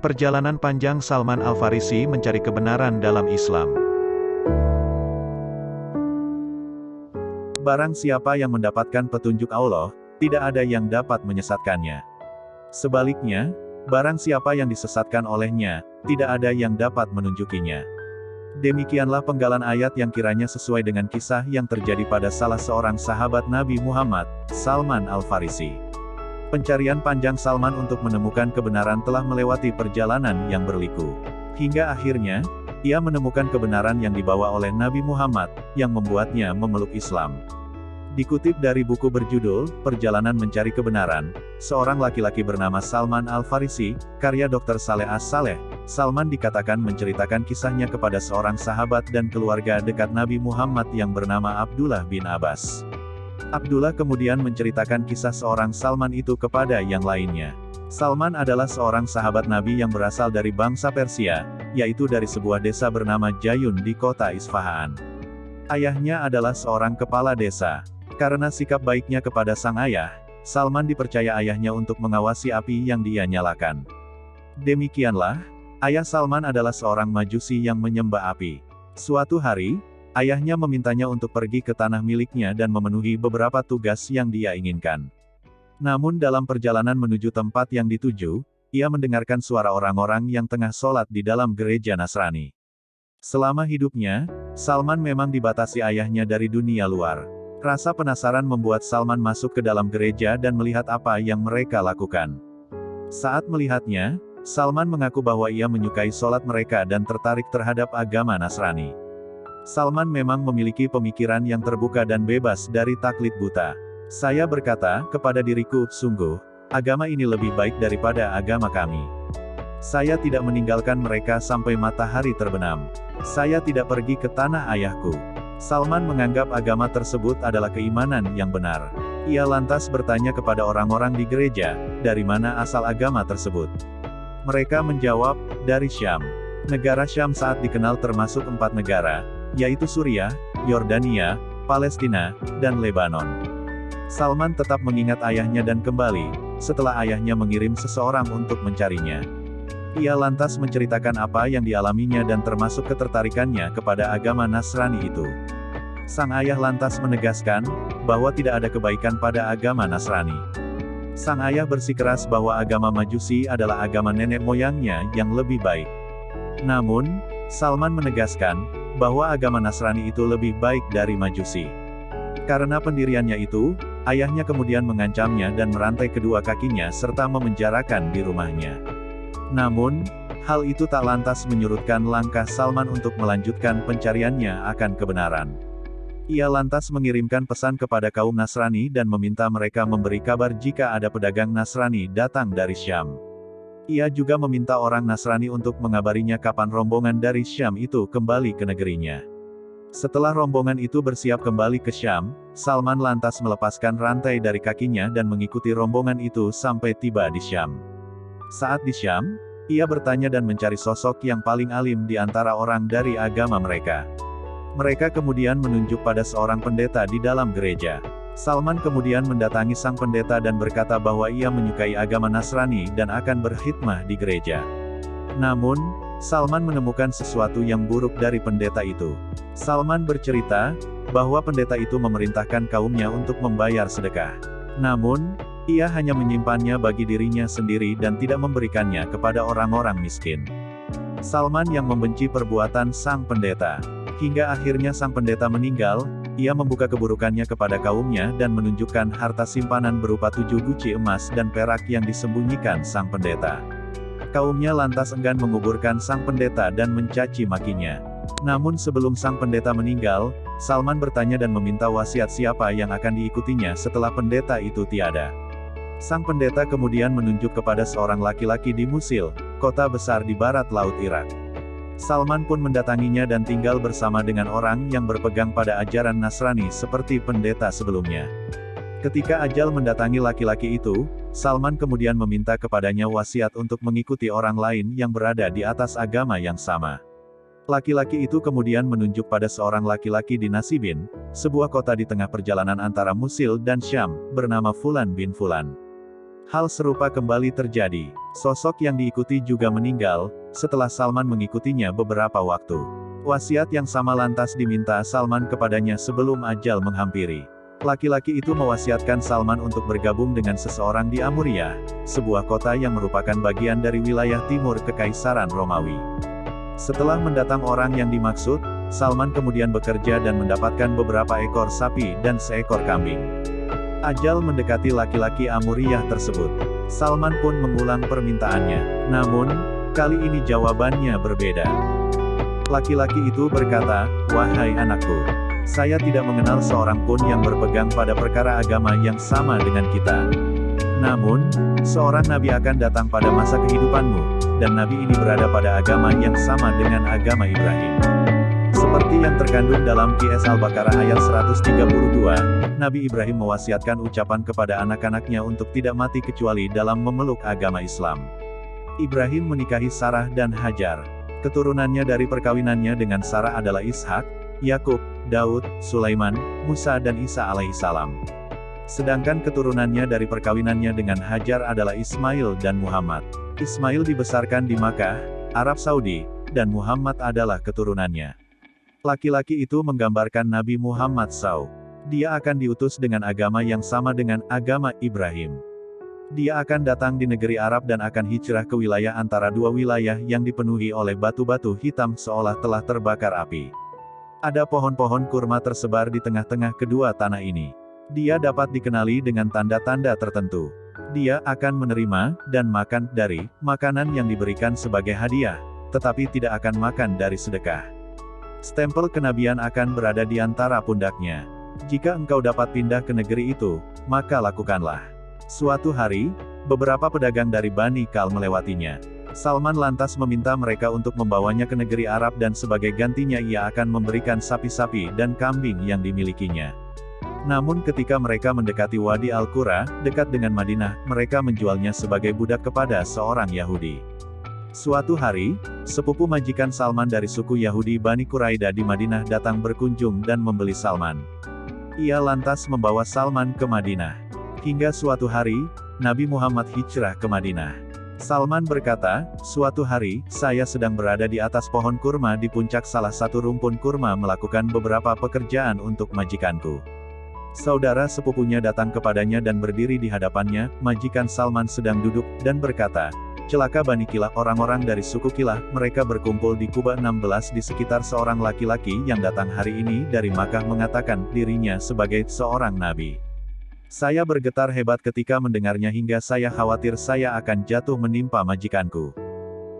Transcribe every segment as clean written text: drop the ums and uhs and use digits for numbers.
Perjalanan panjang Salman Al-Farisi mencari kebenaran dalam Islam. Barang siapa yang mendapatkan petunjuk Allah, tidak ada yang dapat menyesatkannya. Sebaliknya, barang siapa yang disesatkan olehnya, tidak ada yang dapat menunjukinya. Demikianlah penggalan ayat yang kiranya sesuai dengan kisah yang terjadi pada salah seorang sahabat Nabi Muhammad, Salman Al-Farisi. Pencarian panjang Salman untuk menemukan kebenaran telah melewati perjalanan yang berliku. Hingga akhirnya, ia menemukan kebenaran yang dibawa oleh Nabi Muhammad, yang membuatnya memeluk Islam. Dikutip dari buku berjudul, Perjalanan Mencari Kebenaran, seorang laki-laki bernama Salman Al-Farisi, karya Dr. Saleh As-Saleh, Salman dikatakan menceritakan kisahnya kepada seorang sahabat dan keluarga dekat Nabi Muhammad yang bernama Abdullah bin Abbas. Abdullah kemudian menceritakan kisah seorang Salman itu kepada yang lainnya. Salman adalah seorang sahabat Nabi yang berasal dari bangsa Persia, yaitu dari sebuah desa bernama Jayun di kota Isfahan. Ayahnya adalah seorang kepala desa. Karena sikap baiknya kepada sang ayah, Salman dipercaya ayahnya untuk mengawasi api yang dia nyalakan. Demikianlah, ayah Salman adalah seorang majusi yang menyembah api. Suatu hari, ayahnya memintanya untuk pergi ke tanah miliknya dan memenuhi beberapa tugas yang dia inginkan. Namun dalam perjalanan menuju tempat yang dituju, ia mendengarkan suara orang-orang yang tengah sholat di dalam gereja Nasrani. Selama hidupnya, Salman memang dibatasi ayahnya dari dunia luar. Rasa penasaran membuat Salman masuk ke dalam gereja dan melihat apa yang mereka lakukan. Saat melihatnya, Salman mengaku bahwa ia menyukai sholat mereka dan tertarik terhadap agama Nasrani. Salman memang memiliki pemikiran yang terbuka dan bebas dari taklid buta. Saya berkata kepada diriku, sungguh, agama ini lebih baik daripada agama kami. Saya tidak meninggalkan mereka sampai matahari terbenam. Saya tidak pergi ke tanah ayahku. Salman menganggap agama tersebut adalah keimanan yang benar. Ia lantas bertanya kepada orang-orang di gereja, dari mana asal agama tersebut? Mereka menjawab, dari Syam. Negara Syam saat dikenal termasuk 4 negara, yaitu Suriah, Yordania, Palestina, dan Lebanon. Salman tetap mengingat ayahnya dan kembali, setelah ayahnya mengirim seseorang untuk mencarinya. Ia lantas menceritakan apa yang dialaminya dan termasuk ketertarikannya kepada agama Nasrani itu. Sang ayah lantas menegaskan, bahwa tidak ada kebaikan pada agama Nasrani. Sang ayah bersikeras bahwa agama Majusi adalah agama nenek moyangnya yang lebih baik. Namun, Salman menegaskan, bahwa agama Nasrani itu lebih baik dari Majusi. Karena pendiriannya itu, ayahnya kemudian mengancamnya dan merantai kedua kakinya serta memenjarakan di rumahnya. Namun, hal itu tak lantas menyurutkan langkah Salman untuk melanjutkan pencariannya akan kebenaran. Ia lantas mengirimkan pesan kepada kaum Nasrani dan meminta mereka memberi kabar jika ada pedagang Nasrani datang dari Syam. Ia juga meminta orang Nasrani untuk mengabarinya kapan rombongan dari Syam itu kembali ke negerinya. Setelah rombongan itu bersiap kembali ke Syam, Salman lantas melepaskan rantai dari kakinya dan mengikuti rombongan itu sampai tiba di Syam. Saat di Syam, ia bertanya dan mencari sosok yang paling alim di antara orang dari agama mereka. Mereka kemudian menunjuk pada seorang pendeta di dalam gereja. Salman kemudian mendatangi sang pendeta dan berkata bahwa ia menyukai agama Nasrani dan akan berkhidmah di gereja. Namun, Salman menemukan sesuatu yang buruk dari pendeta itu. Salman bercerita, bahwa pendeta itu memerintahkan kaumnya untuk membayar sedekah. Namun, ia hanya menyimpannya bagi dirinya sendiri dan tidak memberikannya kepada orang-orang miskin. Salman yang membenci perbuatan sang pendeta. Hingga akhirnya sang pendeta meninggal, ia membuka keburukannya kepada kaumnya dan menunjukkan harta simpanan berupa 7 guci emas dan perak yang disembunyikan sang pendeta. Kaumnya lantas enggan menguburkan sang pendeta dan mencaci makinya. Namun sebelum sang pendeta meninggal, Salman bertanya dan meminta wasiat siapa yang akan diikutinya setelah pendeta itu tiada. Sang pendeta kemudian menunjuk kepada seorang laki-laki di Musil, kota besar di barat laut Irak. Salman pun mendatanginya dan tinggal bersama dengan orang yang berpegang pada ajaran Nasrani seperti pendeta sebelumnya. Ketika ajal mendatangi laki-laki itu, Salman kemudian meminta kepadanya wasiat untuk mengikuti orang lain yang berada di atas agama yang sama. Laki-laki itu kemudian menunjuk pada seorang laki-laki di Nasibin, sebuah kota di tengah perjalanan antara Musil dan Syam, bernama Fulan bin Fulan. Hal serupa kembali terjadi. Sosok yang diikuti juga meninggal, setelah Salman mengikutinya beberapa waktu. Wasiat yang sama lantas diminta Salman kepadanya sebelum ajal menghampiri. Laki-laki itu mewasiatkan Salman untuk bergabung dengan seseorang di Amuria, sebuah kota yang merupakan bagian dari wilayah timur Kekaisaran Romawi. Setelah mendatang orang yang dimaksud, Salman kemudian bekerja dan mendapatkan beberapa ekor sapi dan seekor kambing. Ajal mendekati laki-laki Amuriyah tersebut. Salman pun mengulang permintaannya. Namun, kali ini jawabannya berbeda. Laki-laki itu berkata, "Wahai anakku, saya tidak mengenal seorang pun yang berpegang pada perkara agama yang sama dengan kita. Namun, seorang nabi akan datang pada masa kehidupanmu, dan nabi ini berada pada agama yang sama dengan agama Ibrahim." Seperti yang terkandung dalam QS Al-Baqarah ayat 132, Nabi Ibrahim mewasiatkan ucapan kepada anak-anaknya untuk tidak mati kecuali dalam memeluk agama Islam. Ibrahim menikahi Sarah dan Hajar. Keturunannya dari perkawinannya dengan Sarah adalah Ishak, Yakub, Daud, Sulaiman, Musa dan Isa alaihissalam. Sedangkan keturunannya dari perkawinannya dengan Hajar adalah Ismail dan Muhammad. Ismail dibesarkan di Makkah, Arab Saudi, dan Muhammad adalah keturunannya. Laki-laki itu menggambarkan Nabi Muhammad SAW. Dia akan diutus dengan agama yang sama dengan agama Ibrahim. Dia akan datang di negeri Arab dan akan hijrah ke wilayah antara dua wilayah yang dipenuhi oleh batu-batu hitam seolah telah terbakar api. Ada pohon-pohon kurma tersebar di tengah-tengah kedua tanah ini. Dia dapat dikenali dengan tanda-tanda tertentu. Dia akan menerima dan makan dari makanan yang diberikan sebagai hadiah, tetapi tidak akan makan dari sedekah. Stempel kenabian akan berada di antara pundaknya. Jika engkau dapat pindah ke negeri itu, maka lakukanlah. Suatu hari, beberapa pedagang dari Bani Kal melewatinya. Salman lantas meminta mereka untuk membawanya ke negeri Arab dan sebagai gantinya ia akan memberikan sapi-sapi dan kambing yang dimilikinya. Namun ketika mereka mendekati Wadi Al-Qura, dekat dengan Madinah, mereka menjualnya sebagai budak kepada seorang Yahudi. Suatu hari, sepupu majikan Salman dari suku Yahudi Bani Quraidah di Madinah datang berkunjung dan membeli Salman. Ia lantas membawa Salman ke Madinah. Hingga suatu hari, Nabi Muhammad hijrah ke Madinah. Salman berkata, "Suatu hari, saya sedang berada di atas pohon kurma di puncak salah satu rumpun kurma melakukan beberapa pekerjaan untuk majikanku. Saudara sepupunya datang kepadanya dan berdiri di hadapannya, majikan Salman sedang duduk, dan berkata, 'Celaka Bani Kilah, orang-orang dari suku Kilah, mereka berkumpul di Kuba 16 di sekitar seorang laki-laki yang datang hari ini dari Makkah mengatakan dirinya sebagai seorang nabi.' Saya bergetar hebat ketika mendengarnya hingga saya khawatir saya akan jatuh menimpa majikanku.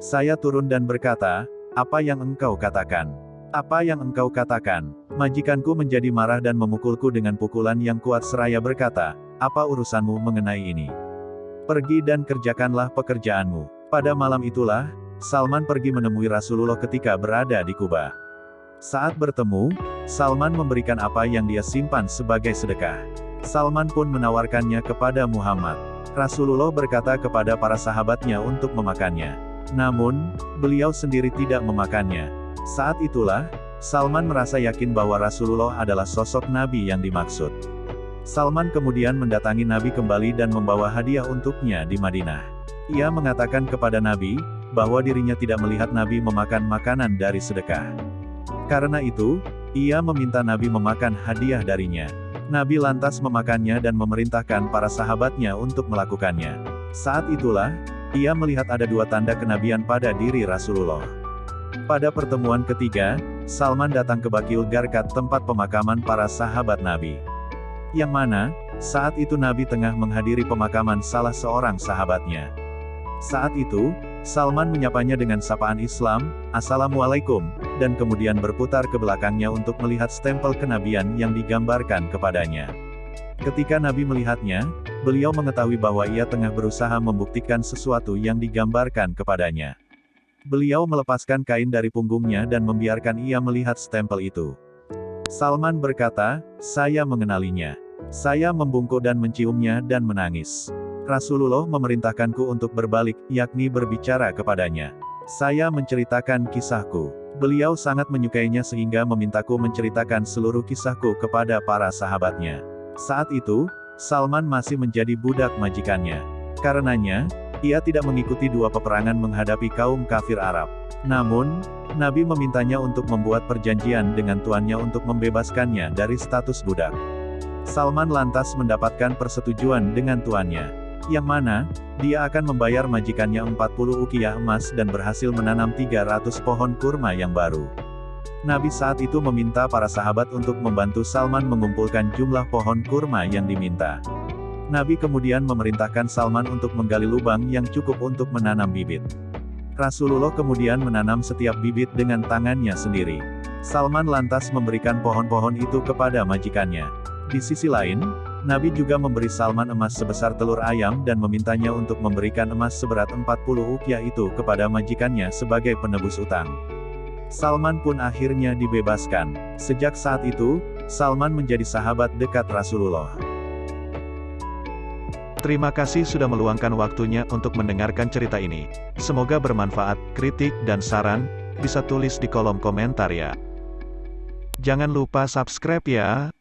Saya turun dan berkata, 'Apa yang engkau katakan? Apa yang engkau katakan?' Majikanku menjadi marah dan memukulku dengan pukulan yang kuat seraya berkata, 'Apa urusanmu mengenai ini? Pergi dan kerjakanlah pekerjaanmu.' Pada malam itulah, Salman pergi menemui Rasulullah ketika berada di Kuba. Saat bertemu, Salman memberikan apa yang dia simpan sebagai sedekah. Salman pun menawarkannya kepada Muhammad. Rasulullah berkata kepada para sahabatnya untuk memakannya. Namun, beliau sendiri tidak memakannya. Saat itulah, Salman merasa yakin bahwa Rasulullah adalah sosok Nabi yang dimaksud. Salman kemudian mendatangi Nabi kembali dan membawa hadiah untuknya di Madinah. Ia mengatakan kepada Nabi, bahwa dirinya tidak melihat Nabi memakan makanan dari sedekah. Karena itu, ia meminta Nabi memakan hadiah darinya. Nabi lantas memakannya dan memerintahkan para sahabatnya untuk melakukannya. Saat itulah, ia melihat ada dua tanda kenabian pada diri Rasulullah. Pada pertemuan ketiga, Salman datang ke Baqiul Gharqad, tempat pemakaman para sahabat Nabi. Yang mana, saat itu Nabi tengah menghadiri pemakaman salah seorang sahabatnya. Saat itu, Salman menyapanya dengan sapaan Islam, "Assalamualaikum," dan kemudian berputar ke belakangnya untuk melihat stempel kenabian yang digambarkan kepadanya. Ketika Nabi melihatnya, beliau mengetahui bahwa ia tengah berusaha membuktikan sesuatu yang digambarkan kepadanya. Beliau melepaskan kain dari punggungnya dan membiarkan ia melihat stempel itu. Salman berkata, "Saya mengenalinya. Saya membungkuk dan menciumnya dan menangis. Rasulullah memerintahkanku untuk berbalik, yakni berbicara kepadanya. Saya menceritakan kisahku. Beliau sangat menyukainya sehingga memintaku menceritakan seluruh kisahku kepada para sahabatnya." Saat itu, Salman masih menjadi budak majikannya. Karenanya, ia tidak mengikuti dua peperangan menghadapi kaum kafir Arab. Namun, Nabi memintanya untuk membuat perjanjian dengan tuannya untuk membebaskannya dari status budak. Salman lantas mendapatkan persetujuan dengan tuannya, yang mana, dia akan membayar majikannya 40 ukiah emas dan berhasil menanam 300 pohon kurma yang baru. Nabi saat itu meminta para sahabat untuk membantu Salman mengumpulkan jumlah pohon kurma yang diminta. Nabi kemudian memerintahkan Salman untuk menggali lubang yang cukup untuk menanam bibit. Rasulullah kemudian menanam setiap bibit dengan tangannya sendiri. Salman lantas memberikan pohon-pohon itu kepada majikannya. Di sisi lain, Nabi juga memberi Salman emas sebesar telur ayam dan memintanya untuk memberikan emas seberat 40 ukiah itu kepada majikannya sebagai penebus utang. Salman pun akhirnya dibebaskan. Sejak saat itu, Salman menjadi sahabat dekat Rasulullah. Terima kasih sudah meluangkan waktunya untuk mendengarkan cerita ini. Semoga bermanfaat. Kritik dan saran bisa tulis di kolom komentar ya. Jangan lupa subscribe ya.